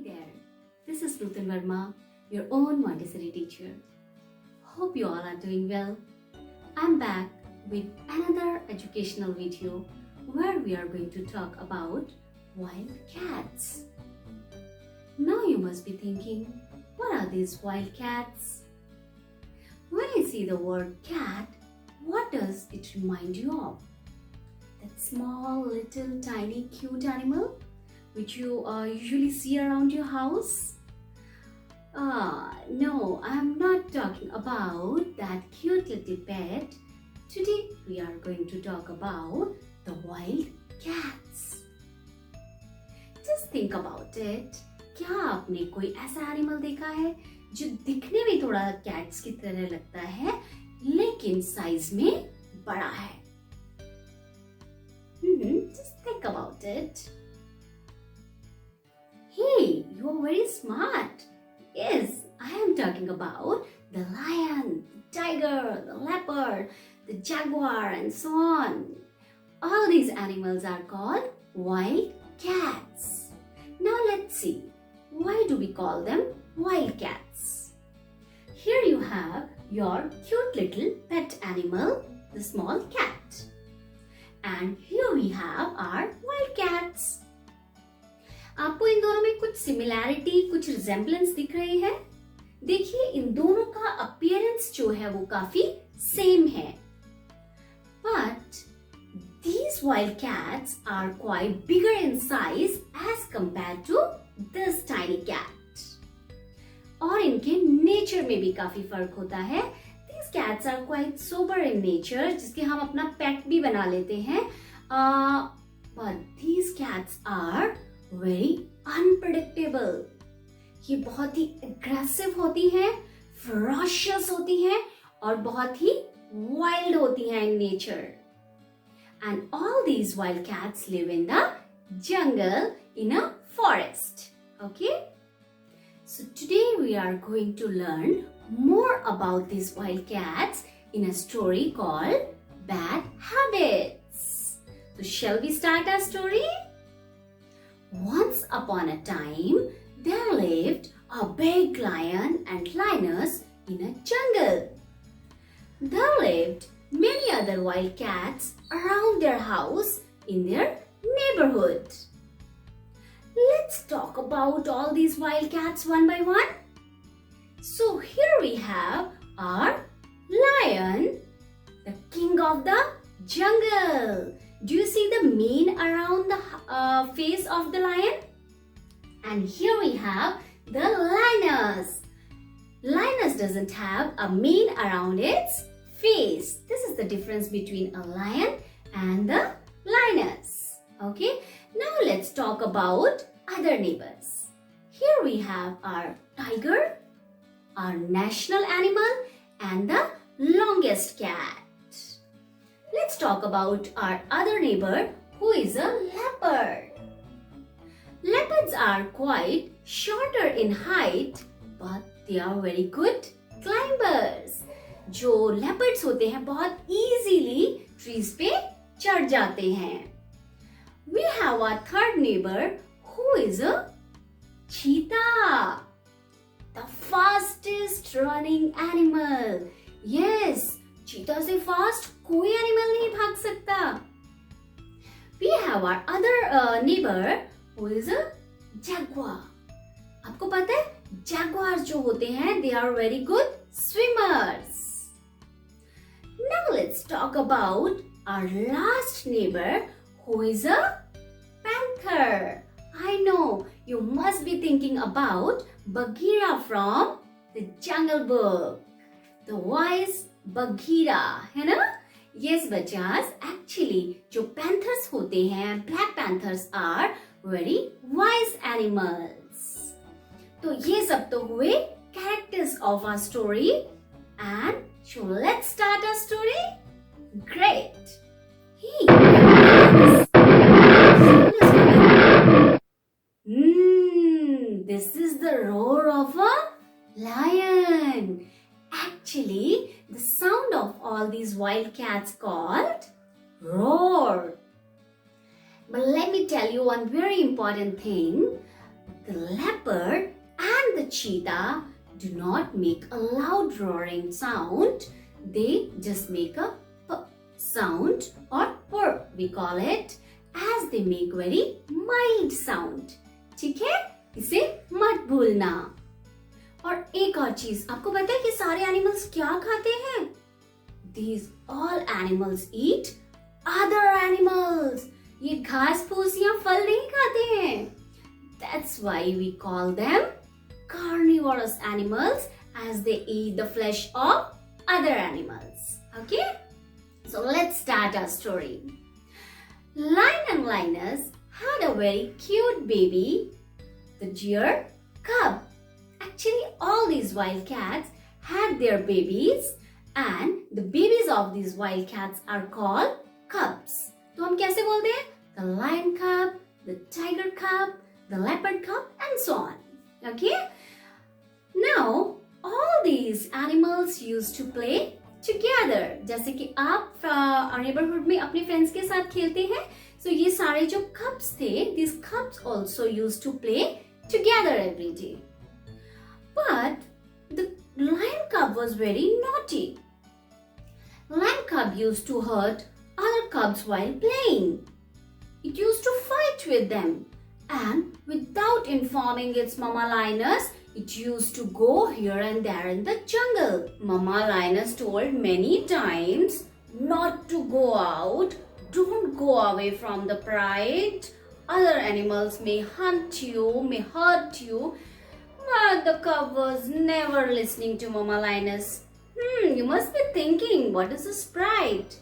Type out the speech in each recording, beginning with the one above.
there, this is Nutan Verma, your own Montessori teacher. Hope you all are doing well. I'm back with another educational video where we are going to talk about wild cats. Now you must be thinking, what are these wild cats? When I see the word cat, what does it remind you of? That small, little, tiny, cute animal which you usually see around your house? No, I'm not talking about that cute little pet. Today we are going to talk about the wild cats. Just think about it. क्या आपने कोई ऐसा animal देखा है जो दिखने में थोड़ा कैट्स की तरह लगता है लेकिन साइज में बड़ा है? Just think about it. Hey, you are very smart. Yes, I am talking about the lion, the tiger, the leopard, the jaguar and so on. All these animals are called wild cats. Now let's see, why do we call them wild cats? Here you have your cute little pet animal, the small cat. And here we have our wild cats. आपको इन दोनों में कुछ similarity, कुछ resemblance दिख रही है? देखिए इन दोनों का अपीयरेंस जो है वो काफी सेम है. But these wild cats are quite bigger in size as compared to this tiny cat. और इनके नेचर में भी काफी फर्क होता है. These cats are quite sober in nature, जिसके हम अपना पेट भी बना लेते हैं. But these cats are very unpredictable. ये बहुत ही aggressive होती हैं, ferocious होती हैं और बहुत ही wild होती हैं in nature. And all these wild cats live in the jungle in a forest. Okay? So today we are going to learn more about these wild cats in a story called Bad Habits. So shall we start our story? Once upon a time, there lived a big lion and lioness in a jungle. There lived many other wild cats around their house in their neighborhood. Let's talk about all these wild cats one by one. So here we have our lion, the king of the jungle. Do you see the mane around the face of the lion? And here we have the lioness. Lioness doesn't have a mane around its face. This is the difference between a lion and the lioness. Okay, now let's talk about other neighbors. Here we have our tiger, our national animal, and the longest cat. Let's talk about our other neighbor who is a leopard. Leopards are quite shorter in height, but they are very good climbers. जो leopards होते हैं बहुत easily trees पे चढ़ जाते हैं. We have our third neighbor who is a cheetah, the fastest running animal. Yes, cheetah से fast कोई animal नहीं भाग सकता. We have our other neighbor who is a jaguar. आपको पता है jaguars जो होते हैं they are very good swimmers. Now let's talk about our last neighbor who is a panther. I know you must be thinking about Bagheera from the Jungle Book. The wise Bagheera, है ना? Yes, बच्चास, actually जो panthers होते हैं, black panthers are very wise animals. तो ये सब तो हुए characters of our story. And so let's start our story. Great. Hey, this is the roar of a lion. Actually, the sound of all these wild cats called roar. But let me tell you one very important thing. The leopard and the cheetah do not make a loud roaring sound. They just make a p sound or purr we call it, as they make very mild sound. ठीक है, इसे मत भूलना. और एक और चीज आपको पता है कि सारे एनिमल्स क्या खाते हैं? These all animals eat other animals. ये घास फूस या फल नहीं खाते हैं. That's why we call them carnivorous animals, as they eat the flesh of other animals. Okay? So let's start our story. Lion and Lioness had a very cute baby, the deer cub. Actually, all these wild cats had their babies, and the babies of these wild cats are called cubs. तो हम कैसे बोलते हैं? The lion cub, the tiger cub, the leopard cub, and so on. Okay? Now, all these animals used to play together. जैसे कि आप neighborhood में अपने friends के साथ खेलते हैं, so ये सारे जो cubs थे, these cubs also used to play together every day. But the lion cub was very naughty. Lion cub used to hurt other cubs while playing. It used to fight with them, and without informing its mama lioness, it used to go here and there in the jungle. Mama lioness told many times not to go out. Don't go away from the pride. Other animals may hunt you, may hurt you. But the cub was never listening to Mama lioness. You must be thinking, what is this pride?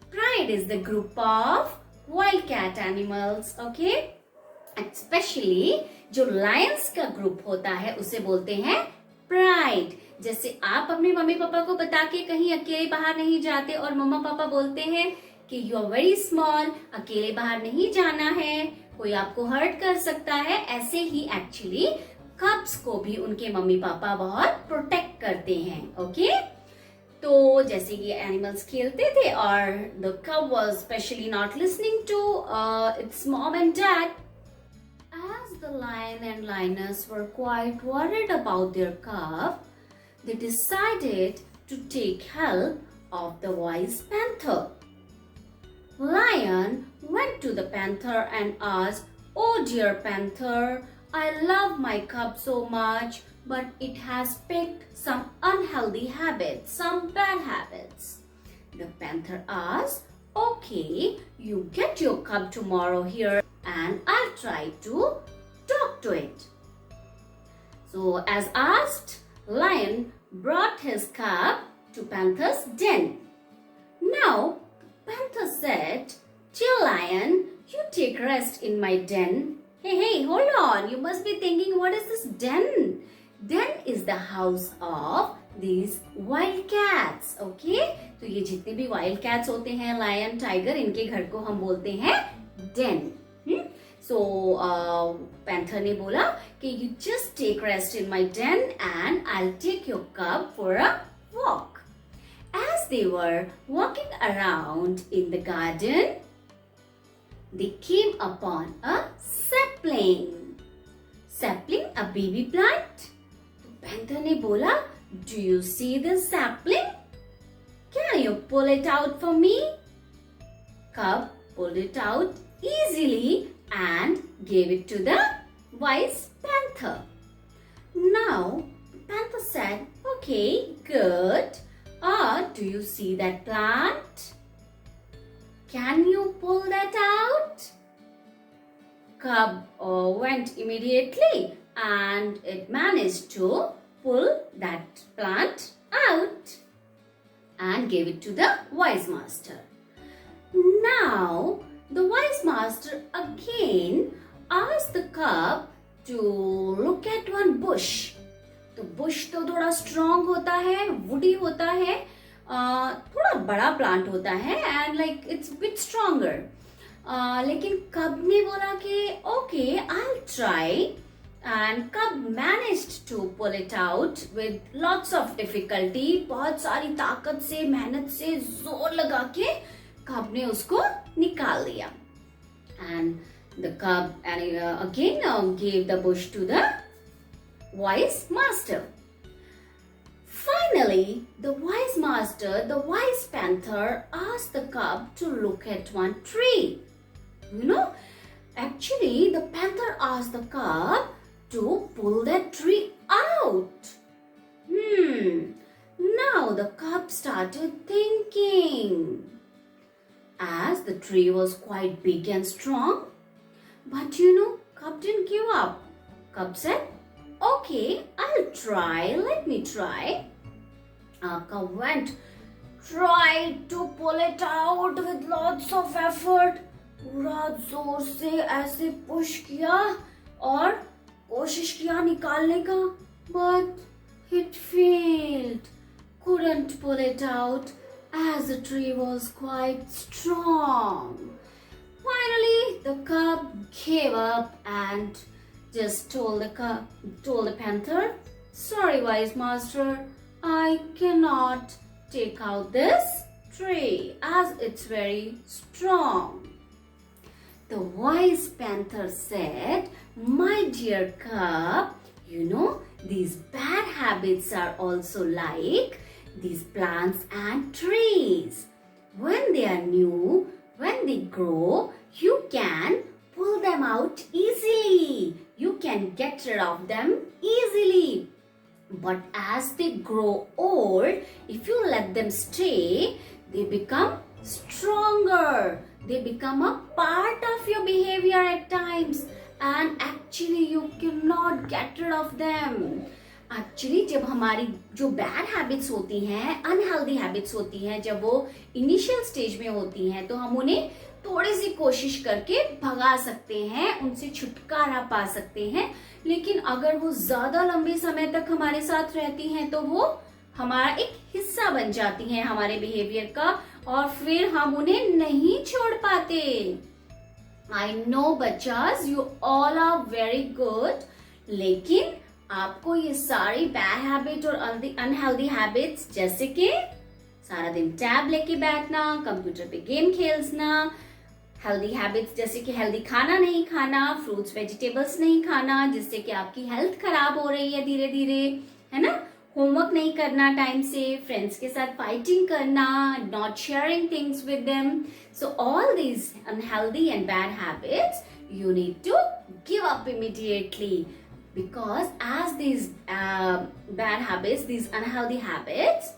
Pride is the group of wildcat animals, okay? Especially जो lions का group होता है उसे बोलते हैं pride. जैसे आप अपने मम्मी पापा को बता के कहीं अकेले बाहर नहीं जाते और मम्मा पापा बोलते हैं कि you are very small, अकेले बाहर नहीं जाना है, कोई आपको हर्ट कर सकता है. ऐसे ही एक्चुअली कब्स को भी उनके मम्मी पापा बहुत प्रोटेक्ट करते हैं. ओके, तो जैसे कि एनिमल्स खेलते थे और the cub was especially not listening to its mom and dad. As the lion and lioness were quite worried about their cub, they decided to take help of the wise panther. Lion went to the panther and asked, "Oh dear panther, I love my cub so much, but it has picked some unhealthy habits, some bad habits." The panther asked, "Okay, you get your cub tomorrow here and I'll try to talk to it." So as asked, Lion brought his cub to Panther's den. Now, Panther said, "Dear Lion, you take rest in my den." Hey, hold on. You must be thinking, what is this den? Den is the house of these wild cats. Okay? तो ये जितने भी wild cats होते हैं, lion, tiger, इनके घर को हम बोलते हैं den. So, Panther ने बोला कि you just take rest in my den and I'll take your cub for a walk. As they were walking around in the garden, they came upon a sapling. Sapling, a baby plant. तो Panther ने बोला, "Do you see this sapling? Can you pull it out for me?" Cub pulled it out easily and gave it to the wise panther. Now, Panther said, "Okay, good. Do you see that plant? Can you pull that out?" Cub went immediately and it managed to pull that plant out and gave it to the wise master. Now, the wise master again asked the cub to look at one bush. तो bush तो थोड़ा strong होता है, woody होता है, थोड़ा बड़ा plant होता है and like it's a bit stronger. लेकिन cub ने बोला कि okay, I'll try. And cub managed to pull it out with lots of difficulty. बहुत सारी ताकत से, मेहनत से, जोर लगा के cub ने उसको निकाल दिया. And The cub again gave the bush to the wise master. Finally, the wise panther asked the cub to look at one tree. Actually, the panther asked the cub to pull that tree out. Now the cub started thinking. As the tree was quite big and strong, but cub didn't give up. Cub said, okay, I'll try, let me try. Cub went, tried to pull it out with lots of effort. पूरा जोर से ऐसे push किया और कोशिश किया निकालने का, but it failed. Couldn't pull it out as the tree was quite strong. Finally, the cub gave up and just told the panther, sorry, wise master, I cannot take out this tree as it's very strong. The wise panther said, my dear cub, these bad habits are also like these plants and trees. When they are new, when they grow, you can pull them out easily. You can get rid of them easily. But as they grow old, if you let them stay, they become stronger. They become a part of your behavior at times, and actually you cannot get rid of them. Actually, जब हमारी जो bad habits होती हैं, unhealthy habits होती हैं, जब वो initial stage में होती हैं, तो हम उन्हें थोड़ी सी कोशिश करके भगा सकते हैं, उनसे छुटकारा पा सकते हैं. लेकिन अगर वो ज्यादा लंबे समय तक हमारे साथ रहती हैं, तो वो हमारा एक हिस्सा बन जाती हैं हमारे बिहेवियर का, और फिर हम उन्हें नहीं छोड़ पाते. I know बच्चास, you all are very good, लेकिन आपको ये सारी बैड हैबिट और अनहेल्दी हैबिट्स, जैसे कि सारा दिन टैब लेके बैठना, कंप्यूटर पे गेम खेलना, हेल्दी हैबिट्स जैसे कि हेल्दी खाना नहीं खाना, फ्रूट्स वेजिटेबल्स नहीं खाना, जिससे कि आपकी हेल्थ खराब हो रही है धीरे धीरे, है ना, होमवर्क नहीं करना टाइम से, फ्रेंड्स के साथ फाइटिंग करना, not sharing things with them. So all these unhealthy and bad habits you need to give up immediately, because as these bad habits, these unhealthy habits,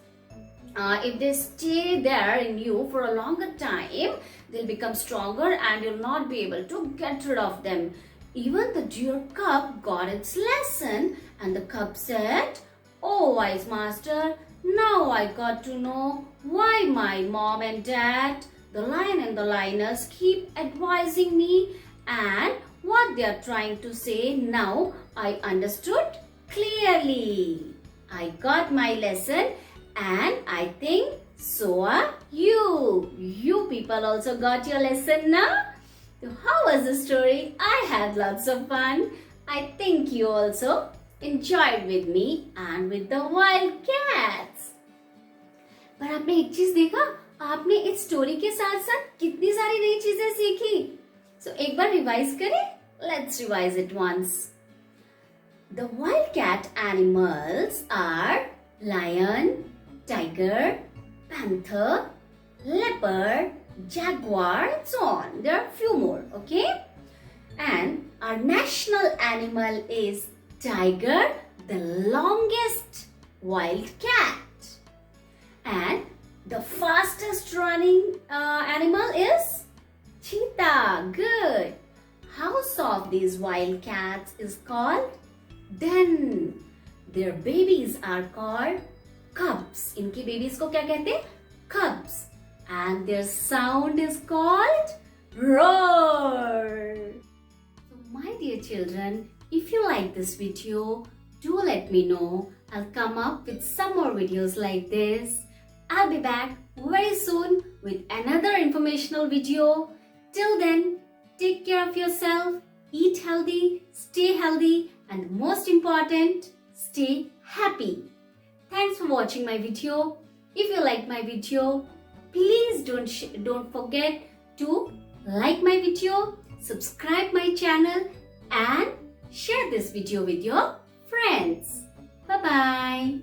if they stay there in you for a longer time, they'll become stronger and you'll not be able to get rid of them. Even the dear cub got its lesson, and the cub said, oh wise master, now I got to know why my mom and dad, the lion and the lioness, keep advising me, and what they are trying to say. Now I understood clearly. I got my lesson, and I think so are you. You people also got your lesson now. So how was the story? I had lots of fun. I think you also enjoyed with me and with the wild cats. पर आपने एक चीज देखा, आपने इस story के साथ साथ कितनी सारी नई चीजें सीखी. So एक बार रिवाइज करें. Let's revise it once. The wildcat animals are lion, tiger, panther, leopard, jaguar, and so on. There are a few more, okay? And our national animal is tiger, the longest wild cat. And the fastest running animal is cheetah. Good. House of these wild cats is called den. Their babies are called cubs. इनके babies को क्या कहते हैं? Cubs. And their sound is called roar. So my dear children, if you like this video, do let me know. I'll come up with some more videos like this. I'll be back very soon with another informational video. Till then, take care of yourself, eat healthy, stay healthy, and most important, stay happy. Thanks for watching my video. If you like my video, please don't forget to like my video, subscribe my channel and share this video with your friends. Bye-bye.